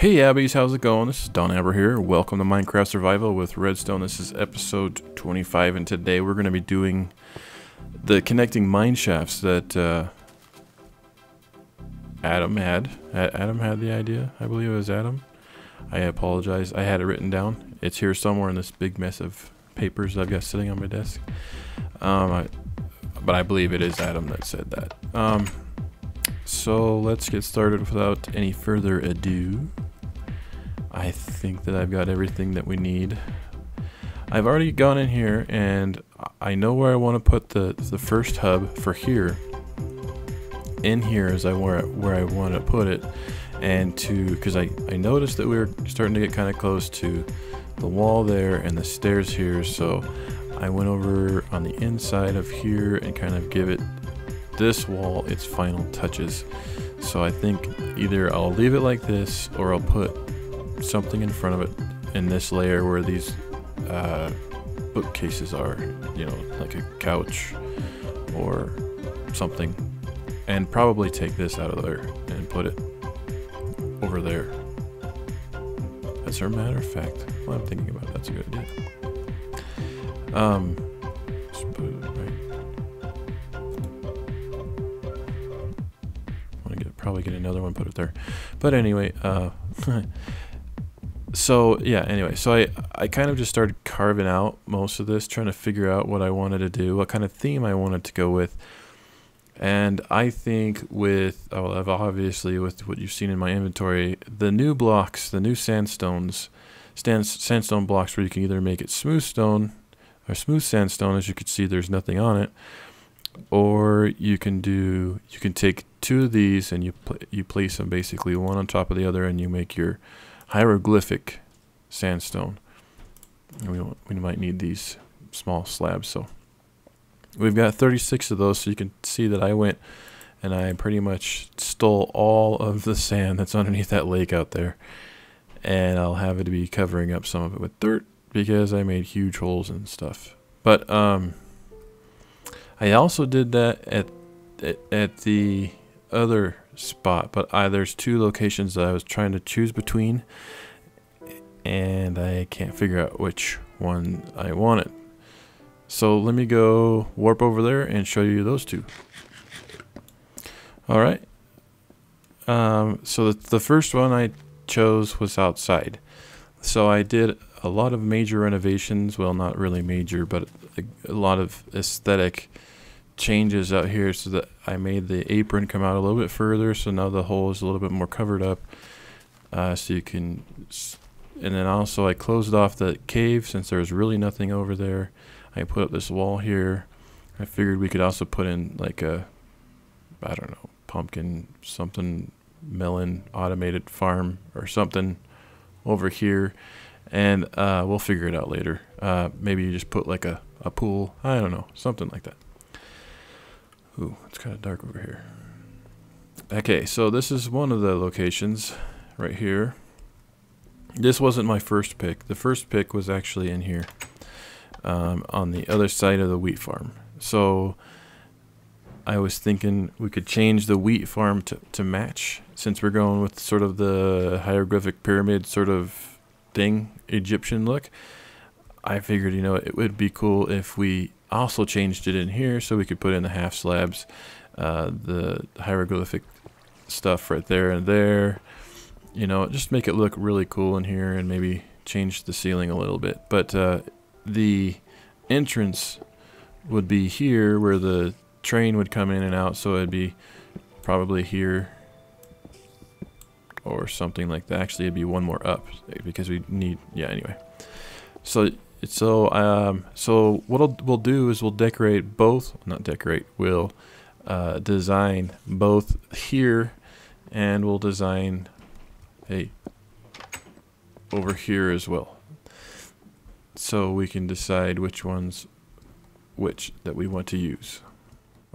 Hey Abbies, how's it going? This is donaber here. Welcome to Minecraft Survival with Redstone. This is episode 25, and today we're going to be doing the connecting mine shafts that Adam had. Adam had the idea. I believe it was Adam. I apologize. I had it written down. It's here somewhere in this big mess of papers I've got sitting on my desk. But I believe it is Adam that said that. So let's get started without any further ado. I think that I've got everything that we need. I've already gone in here and I know where I want to put the first hub for here. In here is where I want to put it, and because I noticed that we were starting to get kind of close to the wall there and the stairs here, so I went over on the inside of here and kind of give it this wall its final touches. So I think either I'll leave it like this or I'll put something in front of it in this layer where these bookcases are, you know, like a couch or something, and probably take this out of there and put it over there. As a matter of fact, what I'm thinking about, that's a good idea. Just put it right. Probably get another one, put it there. But anyway, so yeah, anyway, so I kind of just started carving out most of this, trying to figure out what I wanted to do, what kind of theme I wanted to go with. And I think with, obviously with what you've seen in my inventory, the new blocks, the new sandstone blocks, where you can either make it smooth stone or smooth sandstone, as you can see there's nothing on it, or you can take two of these and you place them basically one on top of the other, and you make your hieroglyphic sandstone. And we might need these small slabs, so we've got 36 of those. So you can see that I went and I pretty much stole all of the sand that's underneath that lake out there, and I'll have it be covering up some of it with dirt because I made huge holes and stuff. But I also did that at the other spot, but there's two locations that I was trying to choose between, and I can't figure out which one I wanted. So let me go warp over there and show you those two. All right. So the first one I chose was outside. So I did a lot of major renovations. Well, not really major, but a lot of aesthetic changes out here, so that I made the apron come out a little bit further, so now the hole is a little bit more covered up, so you can, and then also I closed off the cave since there's really nothing over there. I put up this wall here. I figured we could also put in like a, I don't know, pumpkin something, melon automated farm or something over here, and we'll figure it out later. Maybe you just put like a pool, I don't know, something like that. Ooh, it's kind of dark over here. Okay, so this is one of the locations right here. This wasn't my first pick. The first pick was actually in here, on the other side of the wheat farm. So I was thinking we could change the wheat farm to match, since we're going with sort of the hieroglyphic pyramid sort of thing, Egyptian look. I figured, you know, it would be cool if we also changed it in here, so we could put in the half slabs, the hieroglyphic stuff right there and there, you know, just make it look really cool in here, and maybe change the ceiling a little bit. But the entrance would be here where the train would come in and out, so it'd be probably here or something like that. Actually, it'd be one more up because we need, yeah, anyway. So what we'll do is we'll decorate both, not decorate, we'll design both here, and we'll design over here as well, so we can decide which that we want to use.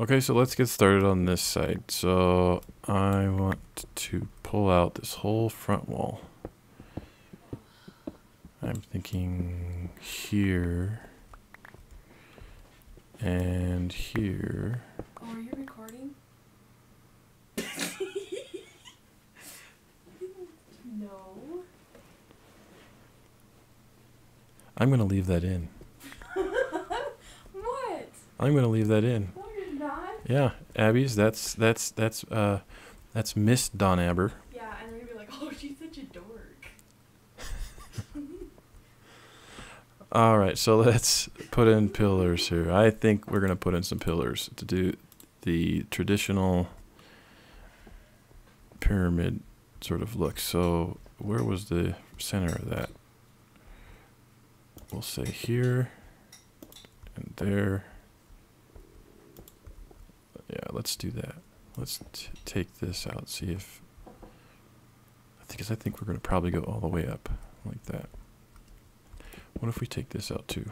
Okay, so let's get started on this side. So I want to pull out this whole front wall. I'm thinking here and here. Oh, are you recording? No. I'm gonna leave that in. What? I'm gonna leave that in. No, you're not. Yeah, Abby's. That's Miss donaber. Yeah, and they're gonna be like, oh, she's such a dork. All right, so let's put in pillars here. I think we're gonna put in some pillars to do the traditional pyramid sort of look. So where was the center of that? We'll say here and there. Yeah, let's do that. Let's take this out. See if I think we're gonna probably go all the way up like that. What if we take this out too?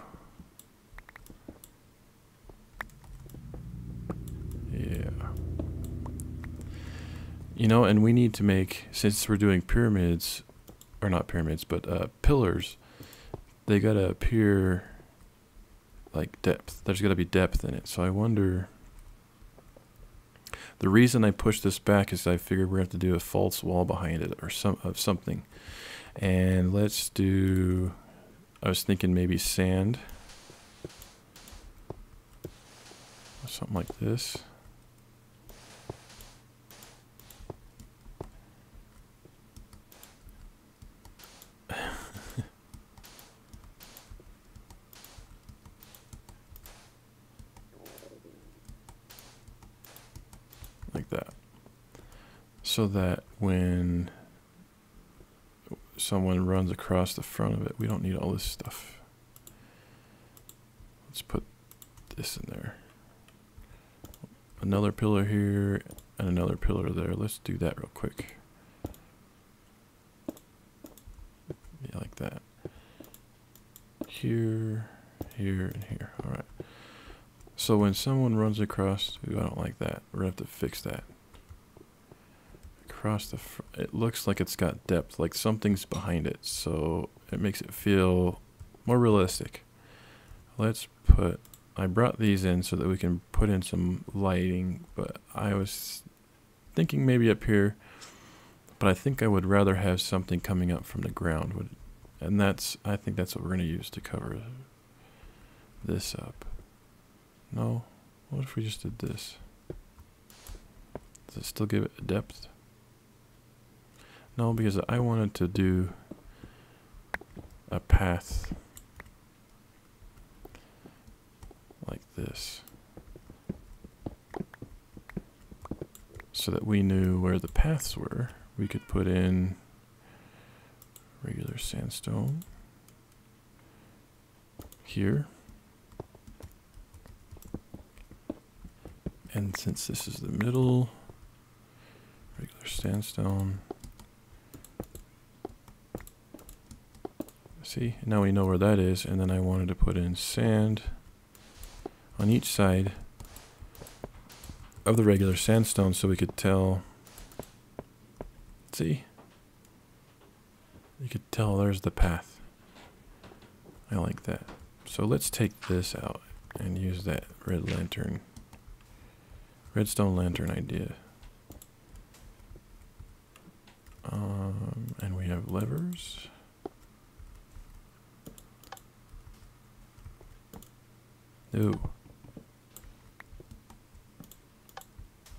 Yeah. You know, and we need to make, since we're doing pyramids, or not pyramids, but pillars, they gotta appear like depth. There's gotta be depth in it. So I wonder, the reason I pushed this back is I figured we're gonna have to do a false wall behind it or something. And let's do, I was thinking maybe sand. Or something like this. Like that. So that when someone runs across the front of it, we don't need all this stuff. Let's put this in there. Another pillar here and another pillar there. Let's do that real quick. Yeah, like that. Here, here, and here. All right. So when someone runs across, ooh, I don't like that. We're gonna have to fix that. Across the it looks like it's got depth, like something's behind it, so it makes it feel more realistic. Let's put, I brought these in so that we can put in some lighting, but I was thinking maybe up here, but I think I would rather have something coming up from the ground, and I think that's what we're gonna use to cover this up. No, what if we just did this? Does it still give it a depth? No, because I wanted to do a path like this so that we knew where the paths were. We could put in regular sandstone here. And since this is the middle, regular sandstone. See, now we know where that is, and then I wanted to put in sand on each side of the regular sandstone so we could tell. See? You could tell there's the path. I like that. So let's take this out and use that redstone lantern idea. And we have levers. Ooh.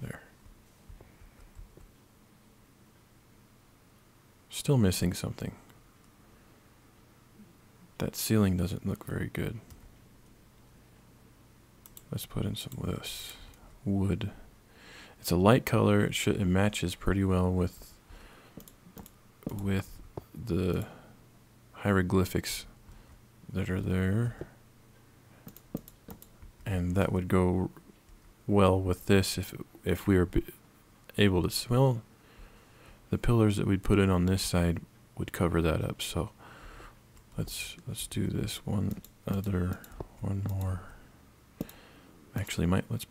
There. Still missing something. That ceiling doesn't look very good. Let's put in some of this wood. It's a light color. It matches pretty well with the hieroglyphics that are there. And that would go well with this if we were able to smell. The pillars that we'd put in on this side would cover that up. So let's do this one more. Actually, let's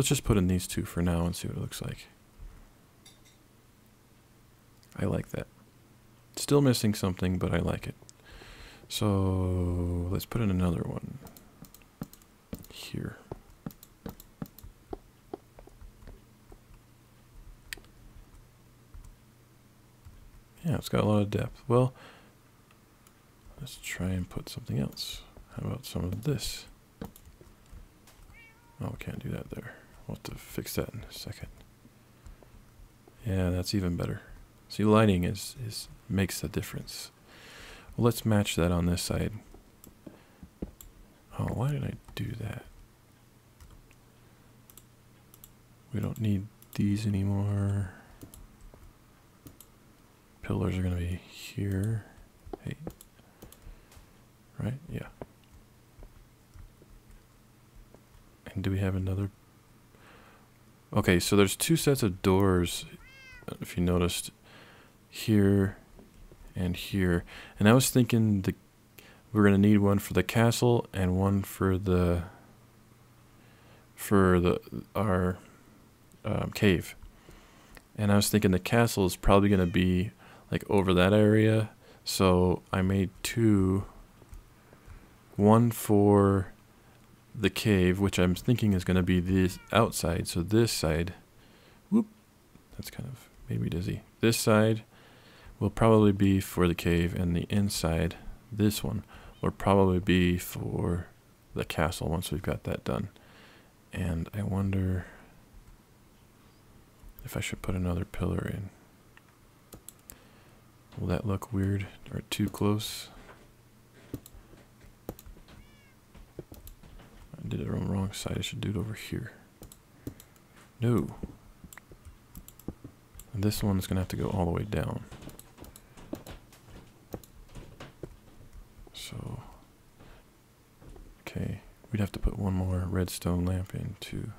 just put in these two for now and see what it looks like. I like that. Still missing something, but I like it. So let's put in another one here. Yeah, it's got a lot of depth. Well, Let's try and put something else. How about some of this? Oh, we can't do that there. We'll have to fix that in a second. Yeah, that's even better. See, lighting makes a difference. Well, let's match that on this side. Oh, why did I do that? We don't need these anymore. Pillars are going to be here. Hey. Right? Yeah. And do we have another? Okay, so there's two sets of doors, if you noticed, here and here. And I was thinking we're going to need one for the castle and one for our cave. And I was thinking the castle is probably going to be like over that area. So I made two. One for the cave, which I'm thinking is going to be this outside. So this side, whoop, that's kind of made me dizzy. This side will probably be for the cave, and the inside, this one, will probably be for the castle once we've got that done. And I wonder if I should put another pillar in. Will that look weird or too close? I did it on the wrong side. I should do it over here. No. And this one's going to have to go all the way down. So, okay. We'd have to put one more redstone lamp in too.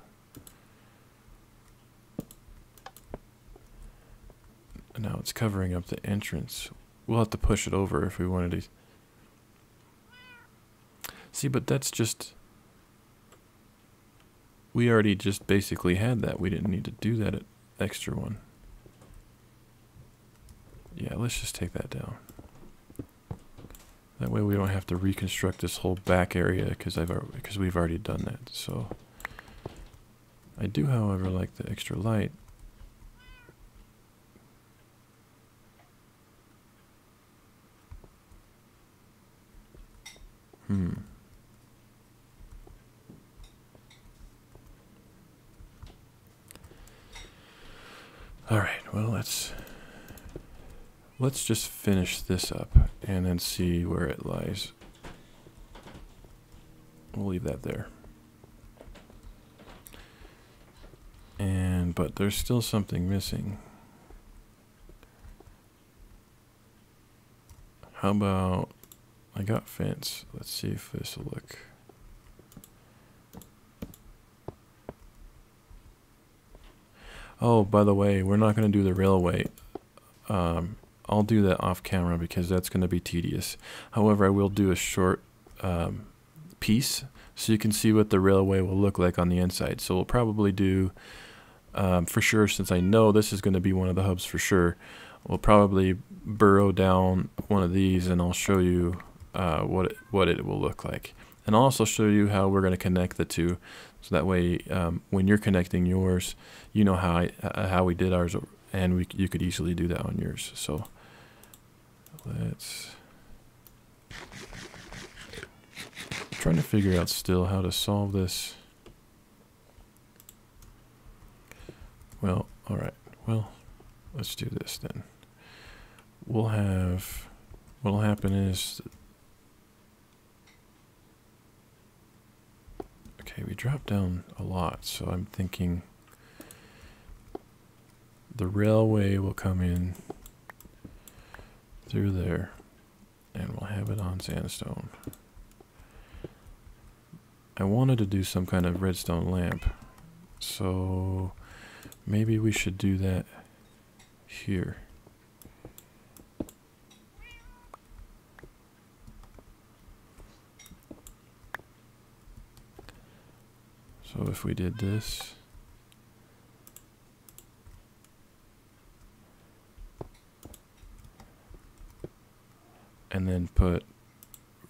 And now it's covering up the entrance. We'll have to push it over if we wanted to. See, but that's just... We already just basically had that. We didn't need to do that extra one. Yeah, let's just take that down. That way we don't have to reconstruct this whole back area because we've already done that. So I do, however, like the extra light. All right, well, let's just finish this up and then see where it lies. We'll leave that there. But there's still something missing. How about, I got fence. Let's see if this will look. Oh, by the way, we're not going to do the railway. I'll do that off camera because that's going to be tedious. However, I will do a short piece so you can see what the railway will look like on the inside. So we'll probably do, for sure, since I know this is going to be one of the hubs for sure, we'll probably burrow down one of these and I'll show you what it will look like. And I'll also show you how we're going to connect the two. So that way, when you're connecting yours, you know how we did ours, and you could easily do that on yours. So let's... I'm trying to figure out still how to solve this. Well, all right. Well, let's do this then. We'll have... What'll happen is... Okay, we dropped down a lot, so I'm thinking the railway will come in through there, and we'll have it on sandstone. I wanted to do some kind of redstone lamp, so maybe we should do that here. So if we did this, and then put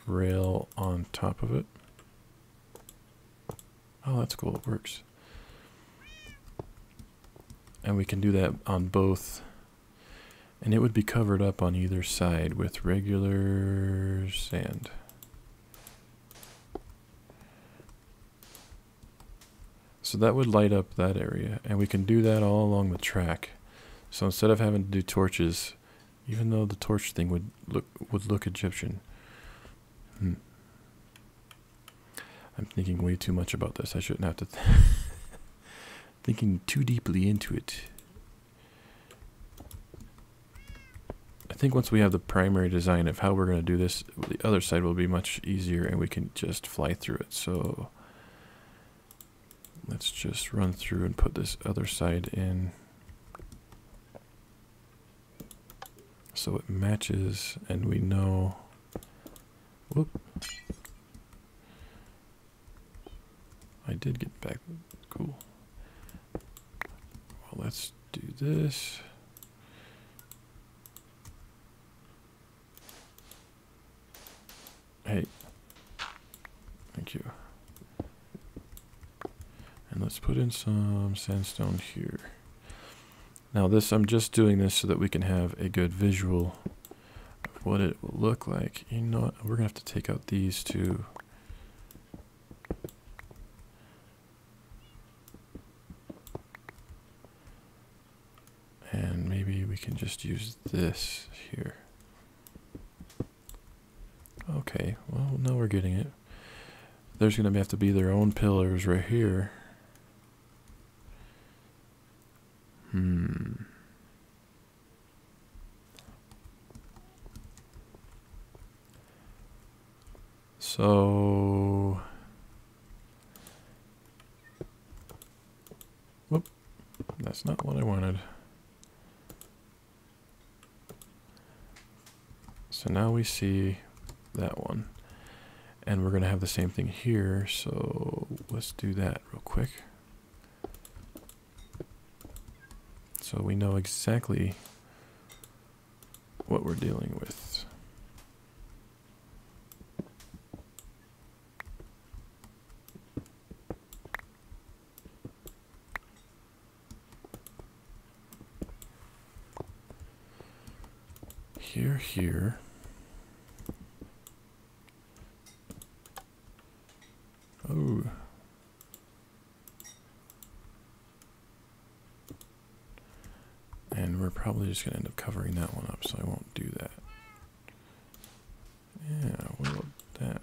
rail on top of it. Oh, that's cool, it works. And we can do that on both And it would be covered up on either side with regular sand. So that would light up that area, and we can do that all along the track. So instead of having to do torches, even though the torch thing would look Egyptian. I'm thinking way too much about this. I shouldn't have to thinking too deeply into it. I think once we have the primary design of how we're going to do this, the other side will be much easier and we can just fly through it. So let's just run through and put this other side in so it matches and we know. Whoop. I did get back. Cool. Well, let's do this. Hey. Thank you. And let's put in some sandstone here. Now this, I'm just doing this so that we can have a good visual of what it will look like. You know what? We're going to have to take out these two. And maybe we can just use this here. Okay, well, now we're getting it. There's going to have to be their own pillars right here. So, whoop, that's not what I wanted. So now we see that one. And we're going to have the same thing here, so let's do that real quick. So we know exactly what we're dealing with. Here. Oh. And we're probably just going to end up covering that one up, so I won't do that. Yeah, what about that?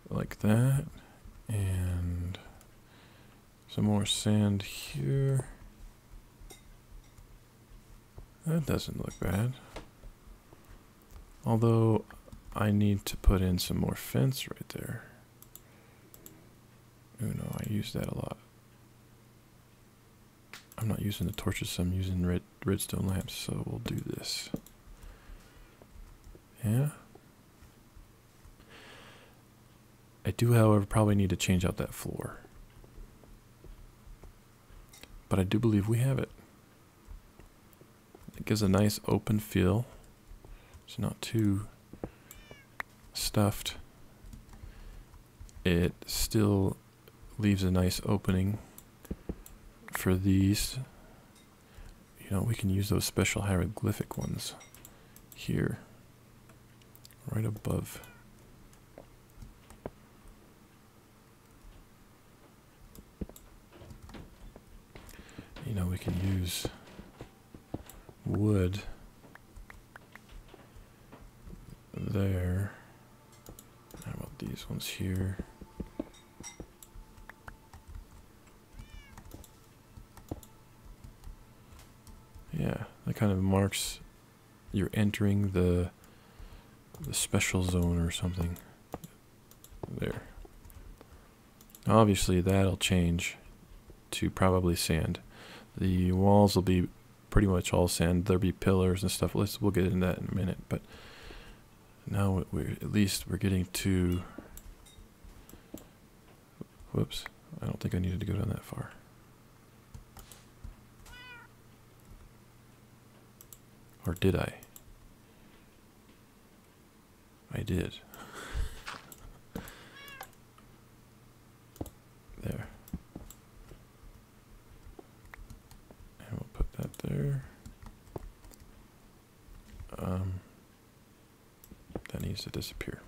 Like that. And some more sand here. That doesn't look bad. Although I need to put in some more fence right there. Oh no, I use that a lot. I'm not using the torches, so I'm using redstone lamps, so we'll do this. Yeah. I do, however, probably need to change out that floor. But I do believe we have it. It gives a nice open feel. It's not too stuffed. It still leaves a nice opening for these. You know, we can use those special hieroglyphic ones here, right above. You know, we can use wood there. How about these ones here? Yeah, that kind of marks you're entering the special zone or something. There. Obviously that'll change to probably sand. The walls will be pretty much all sand. There'll be pillars and stuff. We'll get into that in a minute, but now at least we're getting to. Whoops! I don't think I needed to go down that far. Or did I? I did. There. And we'll put that there. there. That needs to disappear.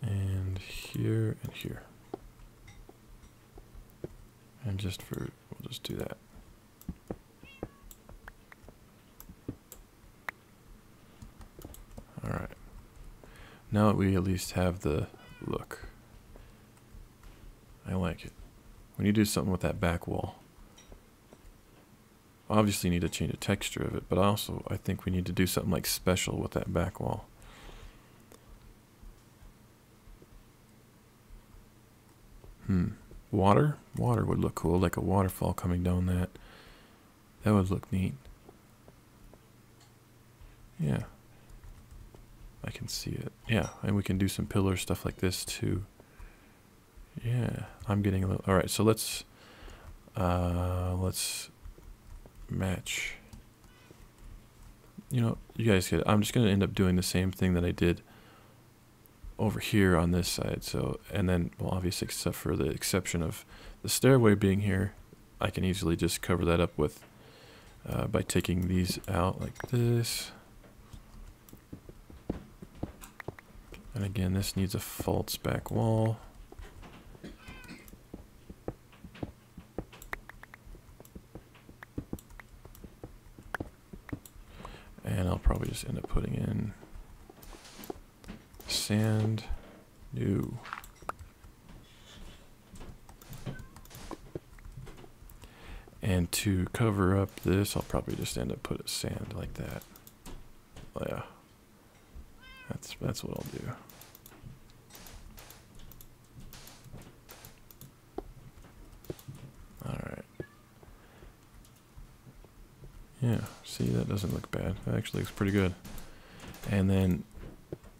And here and here. And just for, we'll just do that. Alright. Now we at least have the look. I like it. We need to do something with that back wall. Obviously need to change the texture of it, but also I think we need to do something like special with that back wall. Water? Water would look cool, like a waterfall coming down that. That would look neat. Yeah. I can see it. Yeah, and we can do some pillar stuff like this too. Yeah, I'm getting a little... Alright, so let's match. You know, you guys get it. I'm just going to end up doing the same thing that I did over here on this side. So, and then, well, obviously, except for the exception of the stairway being here, I can easily just cover that up with, by taking these out like this. And again, this needs a false back wall. And I'll probably just end up putting in sand, new. And to cover up this, I'll probably just end up putting sand like that. Oh, yeah. That's what I'll do. Alright. Yeah, see, that doesn't look bad. That actually looks pretty good. And then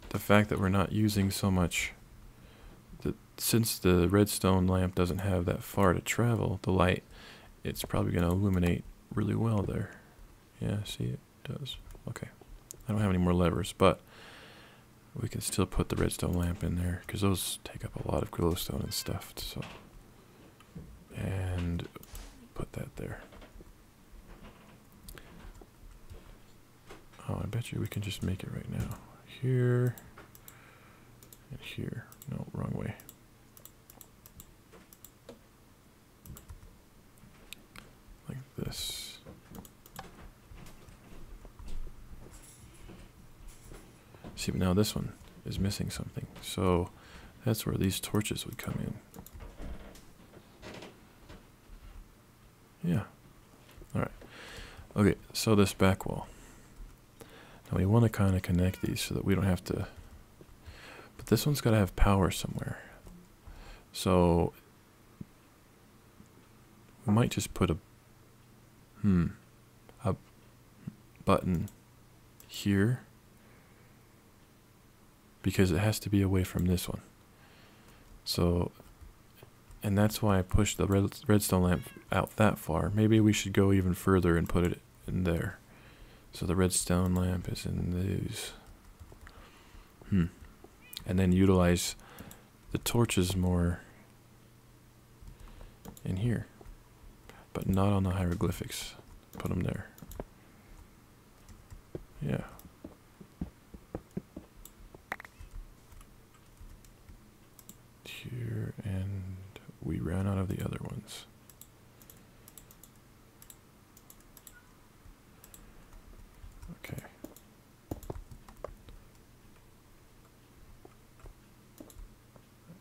the fact that we're not using so much, since the redstone lamp doesn't have that far to travel, the light, it's probably going to illuminate really well there. Yeah, see, it does. Okay. I don't have any more levers, but we can still put the redstone lamp in there because those take up a lot of glowstone and stuff. So, and put that there. Oh, I bet you we can just make it right now. Here and here. No, wrong way. Like this. See, but now this one is missing something. So that's where these torches would come in. Yeah. Alright. Okay, so this back wall. Now we want to kind of connect these so that we don't have to... But this one's got to have power somewhere. So we might just put a button here, because it has to be away from this one. So, and that's why I pushed the redstone lamp out that far. Maybe we should go even further and put it in there. So the redstone lamp is in these. And then utilize the torches more in here, but not on the hieroglyphics. Put them there. Yeah. Here, and we ran out of the other ones. Okay.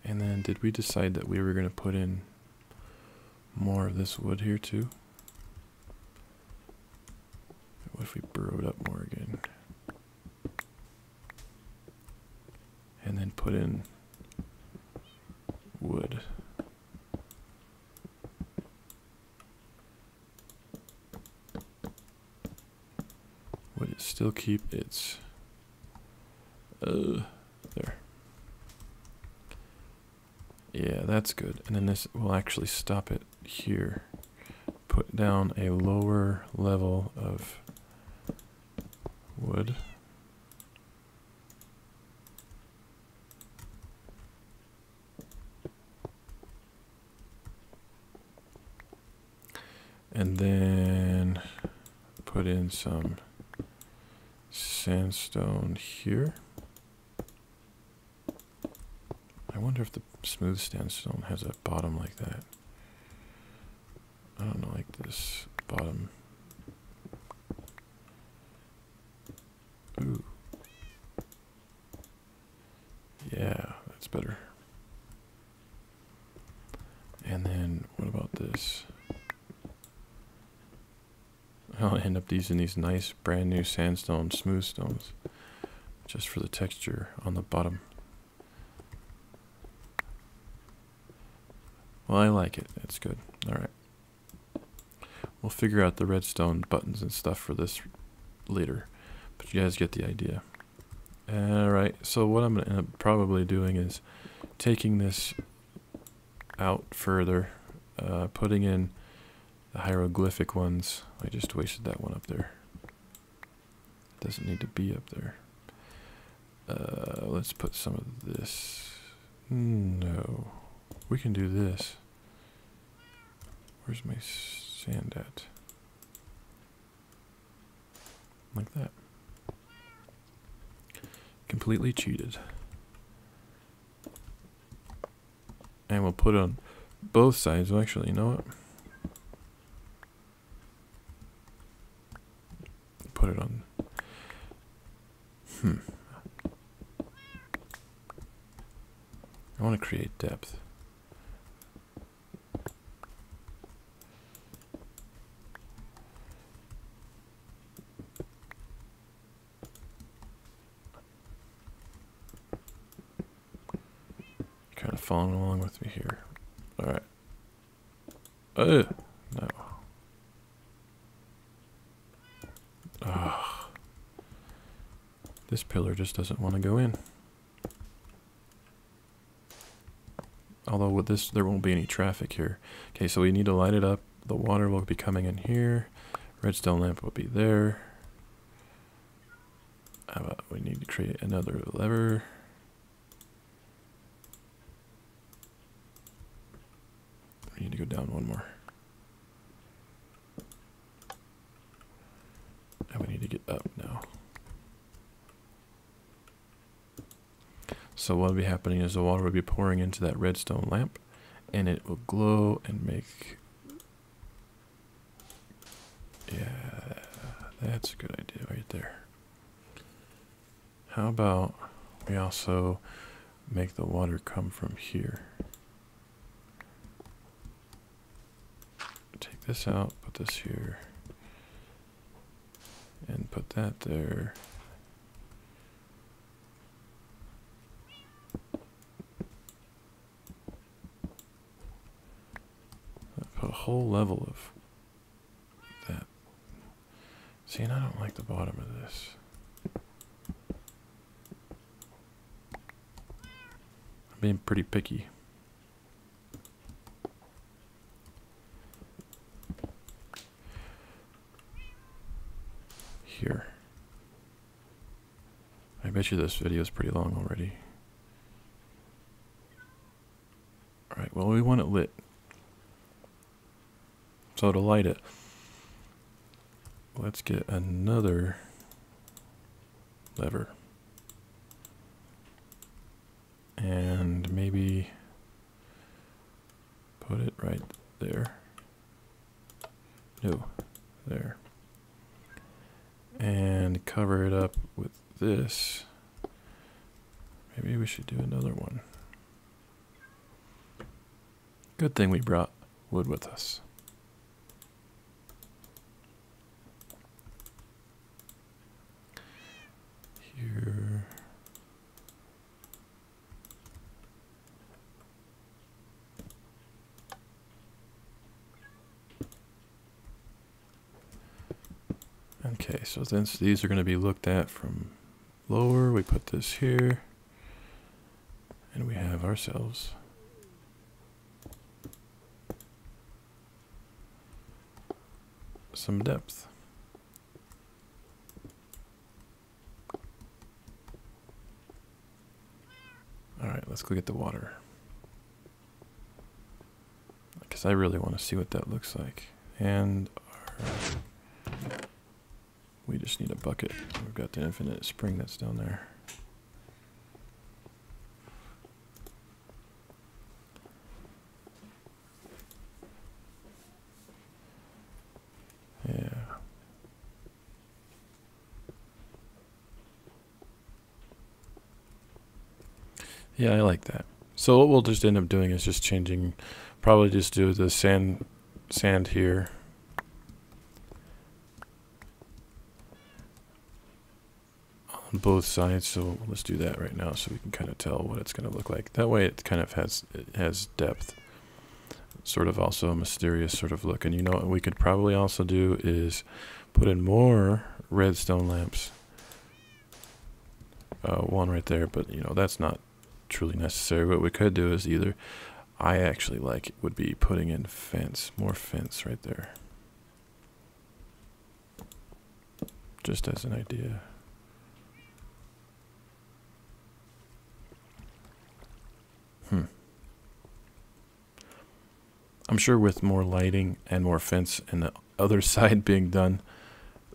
And then did we decide that we were going to put in more of this wood here too? What if we burrowed up more again? And then put in wood. Would it still keep its... there. Yeah, that's good. And then this will actually stop it here. Put down a lower level of wood. And then put in some sandstone here. I wonder if the smooth sandstone has a bottom like that. I don't know, like this bottom. Ooh. Yeah, that's better. And then what about this? I'll end up using these nice brand new sandstone smooth stones just for the texture on the bottom. Well, I like it. It's good. All right. We'll figure out the redstone buttons and stuff for this later, but you guys get the idea. All right. So what I'm going to end up probably doing is taking this out further, putting in the hieroglyphic ones. I just wasted that one up there. It doesn't need to be up there. Let's put some of this. No. We can do this. Where's my sand at? Like that. Completely cheated. And we'll put it on both sides. Well, actually, you know what? Put it on. I want to create depth. Kind of following along with me here. All right. No. This pillar just doesn't want to go in. Although with this, there won't be any traffic here. Okay, so we need to light it up. The water will be coming in here. Redstone lamp will be there. How about we need to create another lever. We need to go down one more. And we need to get up now. So what will be happening is the water will be pouring into that redstone lamp, and it will glow and make... Yeah, that's a good idea right there. How about we also make the water come from here? Take this out, put this here, and put that there. Put a whole level of that. See, and I don't like the bottom of this. I'm being pretty picky. Here. I bet you this video is pretty long already. Alright, well, we want it lit. So to light it, let's get another lever. And maybe put it right there. No, there. And cover it up with this. Maybe we should do another one. Good thing we brought wood with us. Here. Okay, so since these are going to be looked at from lower, we put this here, and we have ourselves some depth. Alright, let's go get the water. Because I really want to see what that looks like. And we just need a bucket. We've got the infinite spring that's down there. Yeah. Yeah, I like that. So what we'll just end up doing is just changing, probably just do the sand here. On both sides, so let's do that right now so we can kind of tell what it's going to look like. That way it kind of has depth. Sort of also a mysterious sort of look. And you know what we could probably also do is put in more redstone lamps. One right there, but you know that's not truly necessary. What we could do is either, I actually like it, would be putting in fence, more fence right there. Just as an idea. I'm sure with more lighting and more fence and the other side being done,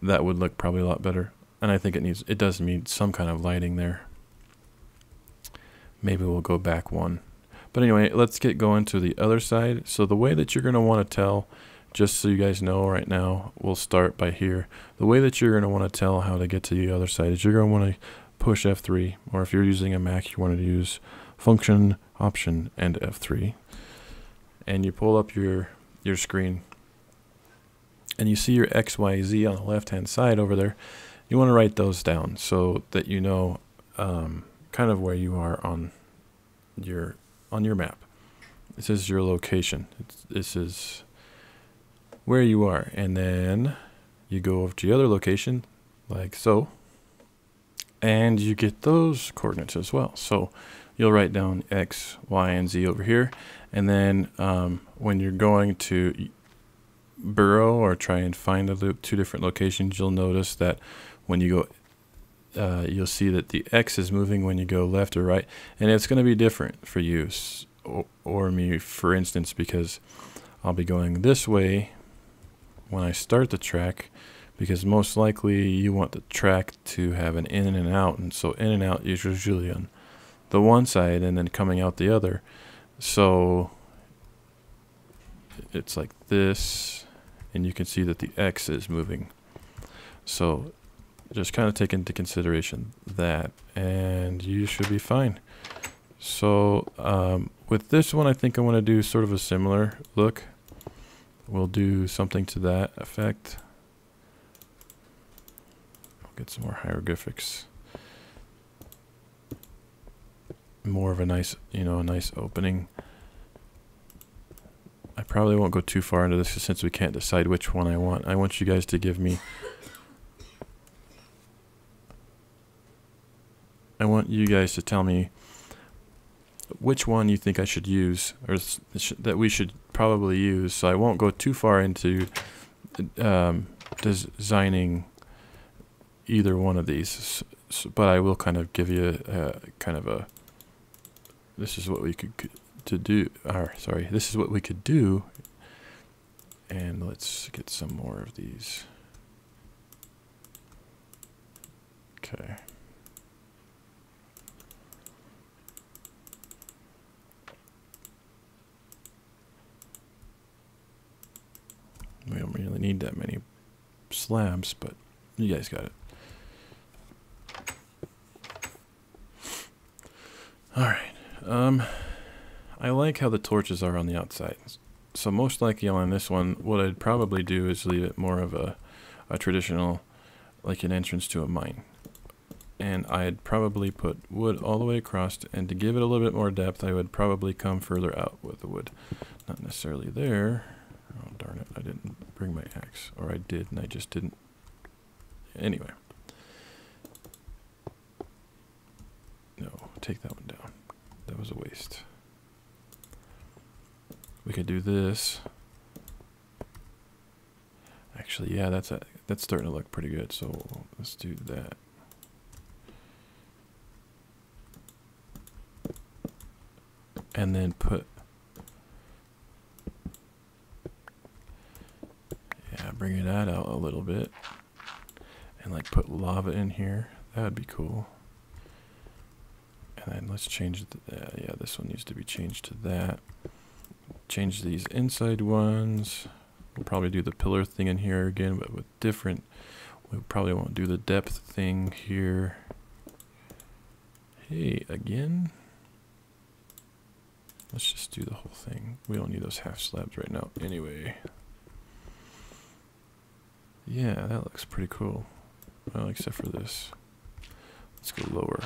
that would look probably a lot better. And I think it does need some kind of lighting there. Maybe we'll go back one. But anyway, let's get going to the other side. So the way that you're going to want to tell, just so you guys know right now, we'll start by here. The way that you're going to want to tell how to get to the other side is you're going to want to push F3, or if you're using a Mac, you want to use Function, Option, and F3. And you pull up your screen and you see your X, Y, Z on the left hand side over there. You want to write those down so that you know kind of where you are on your map. This is your location. This is where you are, and then you go over to the other location like so, and you get those coordinates as well. So you'll write down X, Y, and Z over here. And then when you're going to burrow or try and find the two different locations, you'll notice that when you go, you'll see that the X is moving when you go left or right. And it's going to be different for you or me, for instance, because I'll be going this way when I start the track, because most likely you want the track to have an in and out. And so in and out is usually on the one side and then coming out the other. So it's like this, and you can see that the X is moving. So just kind of take into consideration that, and you should be fine. So with this one, I think I want to do sort of a similar look. We'll do something to that effect. I'll get some more hieroglyphics. More of a nice, a nice opening. I probably won't go too far into this since we can't decide which one I want. I want you guys to give me, I want you guys to tell me which one you think I should use, or that we should probably use. So I won't go too far into designing either one of these, but I will kind of give you kind of a, this is what we could do. This is what we could do. And let's get some more of these. Okay. We don't really need that many slabs, but you guys got it. All right. I like how the torches are on the outside. So most likely on this one, what I'd probably do is leave it more of a traditional, like an entrance to a mine. And I'd probably put wood all the way across, and to give it a little bit more depth, I would probably come further out with the wood. Not necessarily there. Oh, darn it, I didn't bring my axe. Or I did, and I just didn't. Anyway. No, take that one down. That was a waste. We could do this. Actually, yeah, that's starting to look pretty good. So let's do that. And then put bring that out a little bit and like put lava in here. That would be cool. And then let's change yeah, this one needs to be changed to that. Change these inside ones. We'll probably do the pillar thing in here again, but with different. We probably won't do the depth thing here. Hey, again? Let's just do the whole thing. We don't need those half slabs right now anyway. Yeah, that looks pretty cool. Well, except for this. Let's go lower.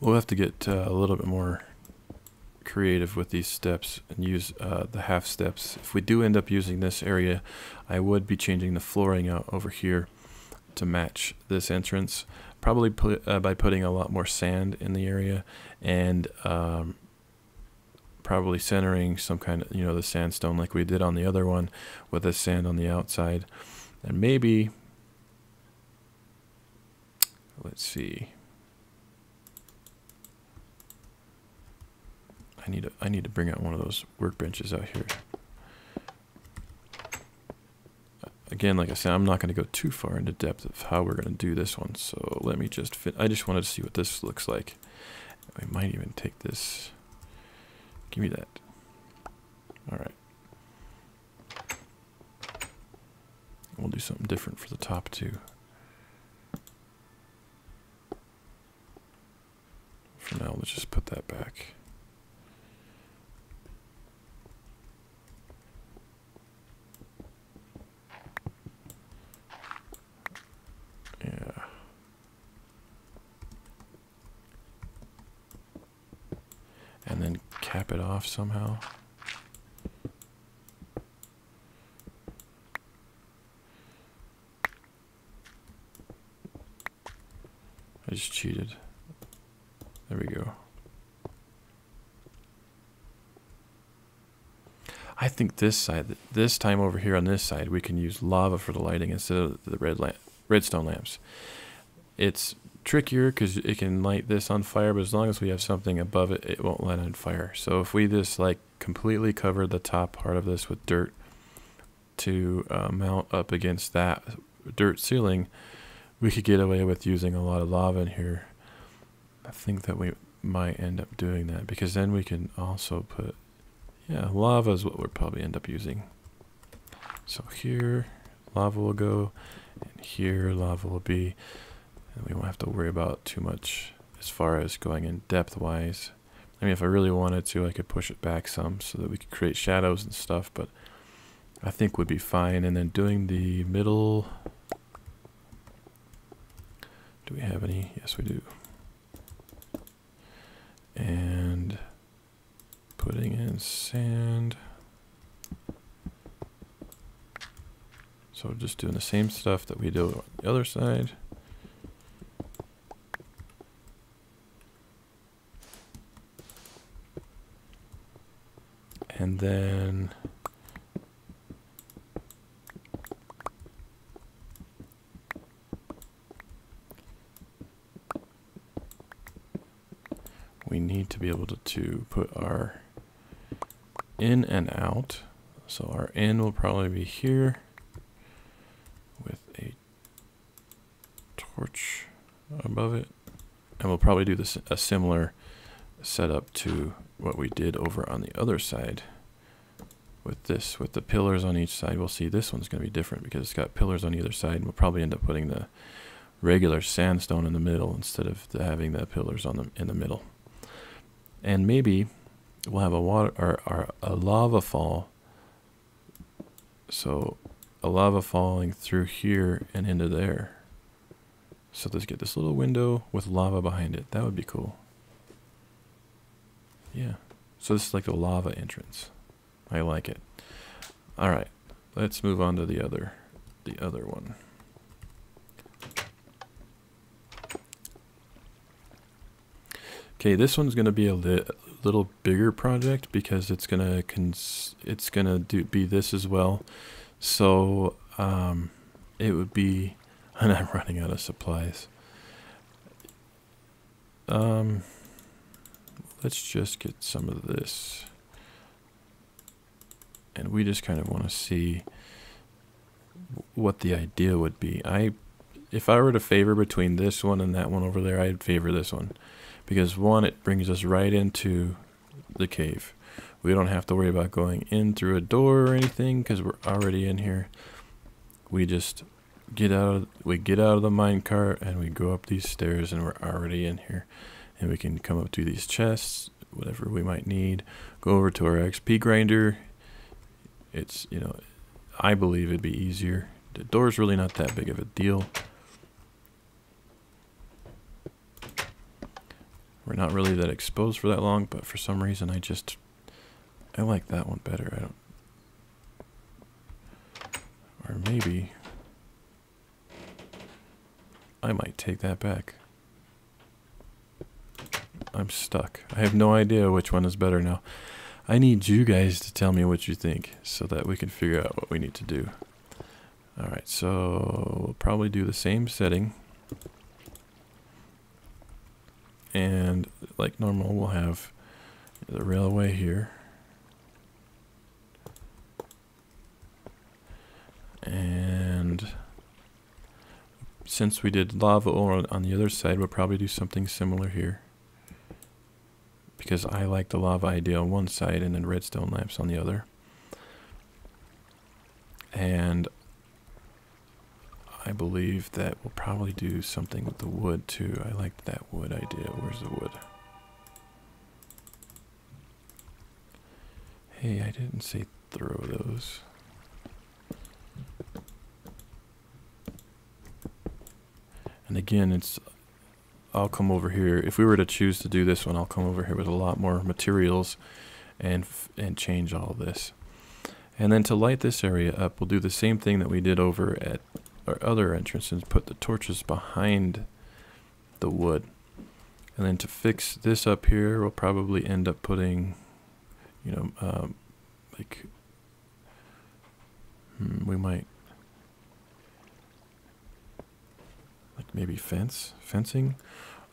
We'll have to get a little bit more creative with these steps and use the half steps. If we do end up using this area, I would be changing the flooring out over here to match this entrance, probably by putting a lot more sand in the area, and probably centering some kind of, the sandstone like we did on the other one with the sand on the outside. And maybe, let's see, I need to bring out one of those workbenches out here. Again, like I said, I'm not going to go too far into depth of how we're going to do this one. So let me just I just wanted to see what this looks like. We might even take this. Give me that. All right. We'll do something different for the top too. For now, let's just put that back. And then cap it off somehow. I just cheated. There we go. I think this side, this time over here on this side, we can use lava for the lighting instead of the redstone lamps. It's trickier because it can light this on fire, but as long as we have something above it, it won't light on fire. So if we just like completely cover the top part of this with dirt to mount up against that dirt ceiling, we could get away with using a lot of lava in here. I think that we might end up doing that because then we can also put, yeah, lava is what we'll probably end up using. So here lava will go, and here lava will be. And we won't have to worry about too much as far as going in depth wise. I mean, if I really wanted to, I could push it back some so that we could create shadows and stuff, but I think would be fine. And then doing the middle, do we have any? Yes, we do. And putting in sand. So just doing the same stuff that we do on the other side. And then we need to be able to put our in and out. So our in will probably be here with a torch above it. And we'll probably do this a similar setup to what we did over on the other side with this, with the pillars on each side. We'll see this one's going to be different because it's got pillars on either side, and we'll probably end up putting the regular sandstone in the middle instead of having the pillars on in the middle. And maybe we'll have a water or a lava fall. So a lava falling through here and into there. So let's get this little window with lava behind it. That would be cool. Yeah. So this is like the lava entrance. I like it. All right. Let's move on to the other one. Okay, this one's going to be a little bigger project because it's going to be this as well. So it would be, and I'm running out of supplies. let's just get some of this. And we just kind of want to see what the idea would be. If I were to favor between this one and that one over there, I'd favor this one. Because one, it brings us right into the cave. We don't have to worry about going in through a door or anything because we're already in here. We just get out of the minecart and we go up these stairs and we're already in here. And we can come up to these chests, whatever we might need. Go over to our XP grinder. It's, you know, I believe it'd be easier. The door's really not that big of a deal. We're not really that exposed for that long, but for some reason I like that one better. Or maybe I might take that back. I'm stuck. I have no idea which one is better now. I need you guys to tell me what you think so that we can figure out what we need to do. Alright, so we'll probably do the same setting. And like normal, we'll have the railway here. And since we did lava ore on the other side, we'll probably do something similar here. Because I like the lava idea on one side and then redstone lamps on the other. And I believe that we'll probably do something with the wood too. I like that wood idea. Where's the wood? Hey, I didn't say throw those. And again, I'll come over here. If we were to choose to do this one, I'll come over here with a lot more materials and change all this. And then to light this area up, we'll do the same thing that we did over at our other entrance and put the torches behind the wood. And then to fix this up here, we'll probably end up putting, you know, we might, like maybe fencing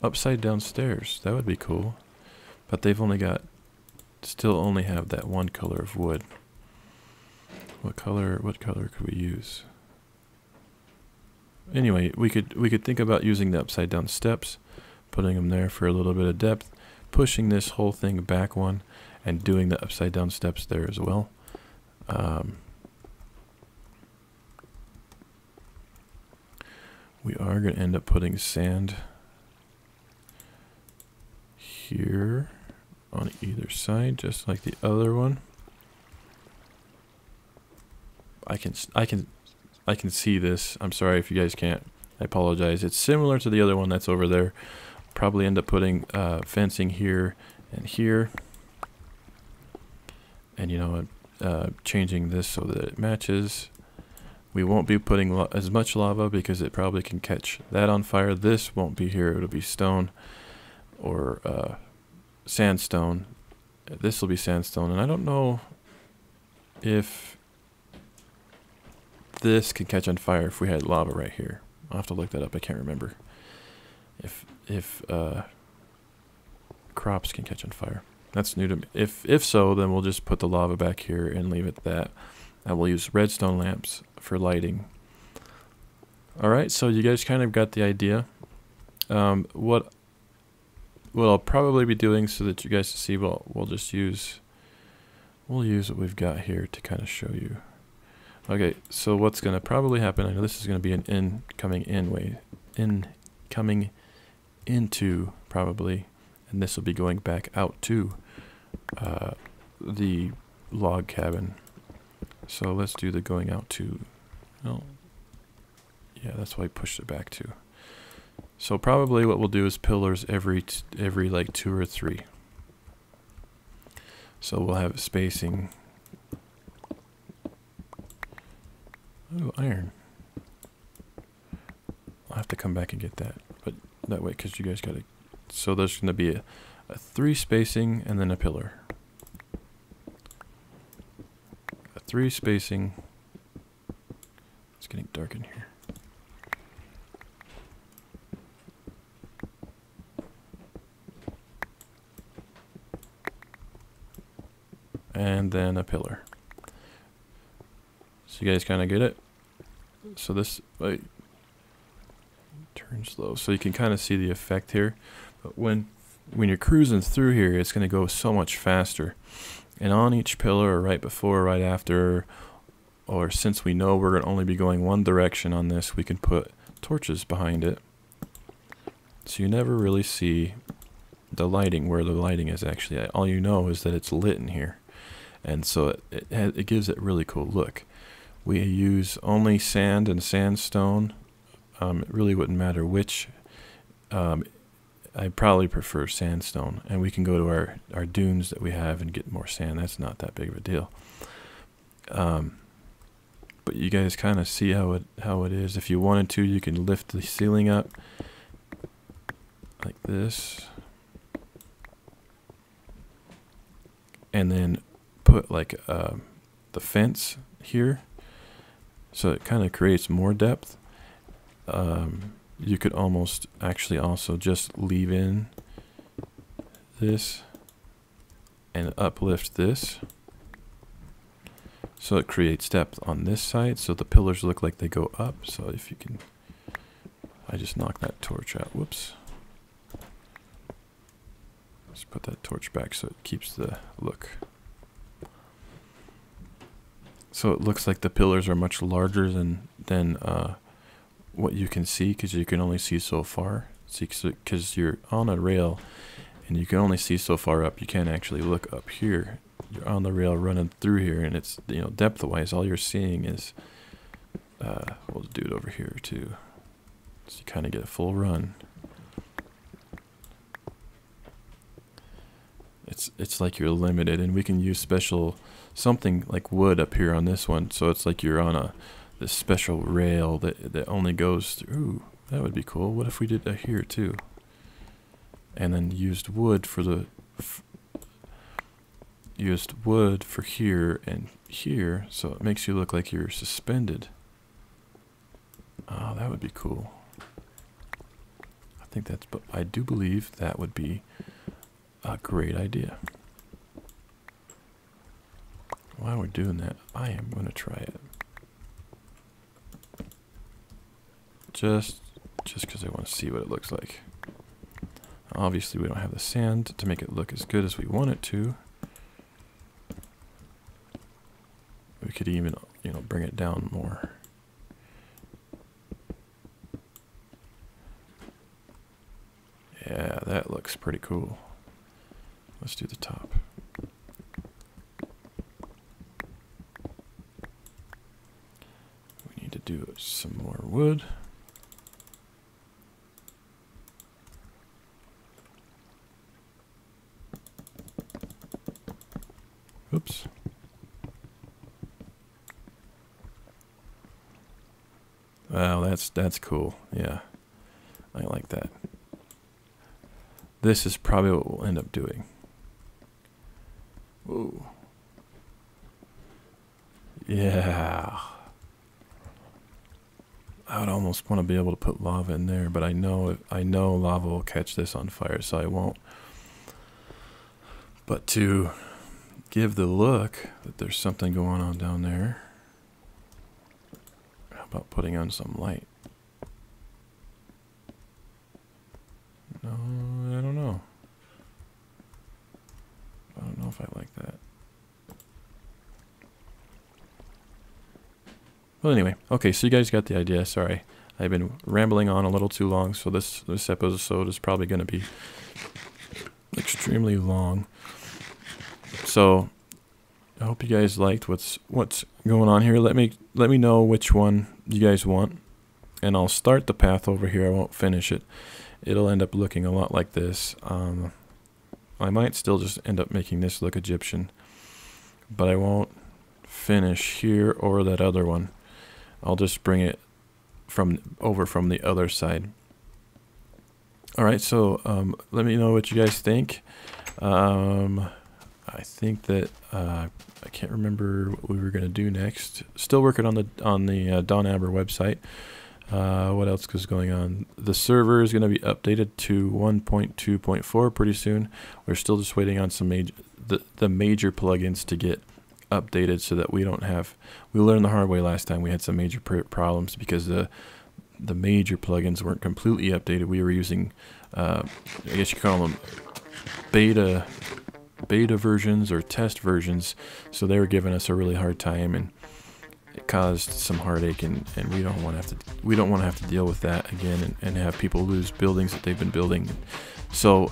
upside down stairs. That would be cool. But they've still only have that one color of wood. What color could we use? Anyway, we could think about using the upside down steps, putting them there for a little bit of depth, pushing this whole thing back one, and doing the upside down steps there as well. We are going to end up putting sand here on either side, just like the other one. I can see this. I'm sorry if you guys can't. I apologize. It's similar to the other one that's over there. Probably end up putting fencing here and here. And, you know, changing this so that it matches. We won't be putting as much lava because it probably can catch that on fire. This won't be here. It'll be stone or sandstone. This will be sandstone. And I don't know if this can catch on fire if we had lava right here. I'll have to look that up. I can't remember if crops can catch on fire. That's new to me. If so, then we'll just put the lava back here and leave it at that. And we'll use redstone lamps for lighting. Alright, so you guys kind of got the idea. What I'll probably be doing so that you guys can see, we'll use what we've got here to kind of show you. Okay, so what's going to probably happen, I know this is going to be an incoming into probably, and this will be going back out to the log cabin. So let's do the going out to, well, yeah, that's why I pushed it back to. So probably what we'll do is pillars every like 2 or 3. So we'll have spacing. Oh, iron. I'll have to come back and get that, but that way, because you guys got to. So there's going to be a 3 spacing and then a pillar. A 3 spacing. It's getting dark in here. and then a pillar. So you guys kind of get it? So this, wait, turn slow, so you can kind of see the effect here. But when you're cruising through here, it's going to go so much faster. And on each pillar, or right before, right after, or since we know we're going to only be going one direction on this, we can put torches behind it. So you never really see the lighting, where the lighting is actually at. All you know is that it's lit in here. And so it gives it a really cool look. We use only sand and sandstone. It really wouldn't matter which. I probably prefer sandstone. And we can go to our dunes that we have and get more sand. That's not that big of a deal. But you guys kind of see how it is. If you wanted to, you can lift the ceiling up like this. And then put like the fence here. So it kind of creates more depth. You could almost actually also just leave in this and uplift this. So it creates depth on this side. So the pillars look like they go up. So if you can, I just knocked that torch out. Whoops. Let's put that torch back so it keeps the look. So it looks like the pillars are much larger than what you can see, because you can only see so far. Because you're on a rail and you can only see so far up. You can't actually look up here. You're on the rail running through here, and it's, you know, depth-wise, all you're seeing is, we'll do it over here too. So you kind of get a full run. It's like you're limited, and we can use special something like wood up here on this one, so it's like you're on this special rail that only goes through. Ooh, that would be cool. What if we did that here too, and then used wood for the here and here, so it makes you look like you're suspended. Oh, that would be cool. But I do believe that would be a great idea. While we're doing that, I am going to try it. Just because I want to see what it looks like. Obviously, we don't have the sand to make it look as good as we want it to. We could even, you know, bring it down more. Yeah, that looks pretty cool. Let's do the top. We need to do some more wood. Oops. Wow, that's cool. Yeah, I like that. This is probably what we'll end up doing. Whoa. Yeah. I would almost want to be able to put lava in there, but I know lava will catch this on fire, so I won't. But to give the look that there's something going on down there, how about putting on some light? No, I don't know. I don't know if I like that. Well, anyway, okay, so you guys got the idea. Sorry, I've been rambling on a little too long, so this episode is probably going to be extremely long. So I hope you guys liked what's going on here. Let me know which one you guys want, and I'll start the path over here. I won't finish it. It'll end up looking a lot like this. I might still just end up making this look Egyptian, but I won't finish here or that other one. I'll just bring it over from the other side. All right, so let me know what you guys think. I think that I can't remember what we were gonna do next. Still working on the donaber website. What else is going on? The server is going to be updated to 1.2.4 pretty soon. We're still just waiting on some the major plugins to get updated so that we don't have. We learned the hard way last time. We had some major problems because the major plugins weren't completely updated. We were using, I guess you call them beta versions or test versions, so they were giving us a really hard time, and it caused some heartache, and we don't want to have to deal with that again, and have people lose buildings that they've been building. So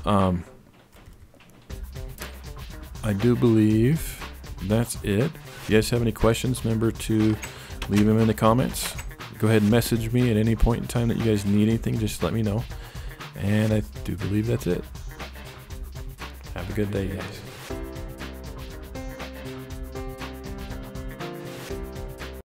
I do believe that's it. If you guys have any questions, remember to leave them in the comments. Go ahead and message me at any point in time that you guys need anything. Just let me know. And I do believe that's it. Have a good day, guys.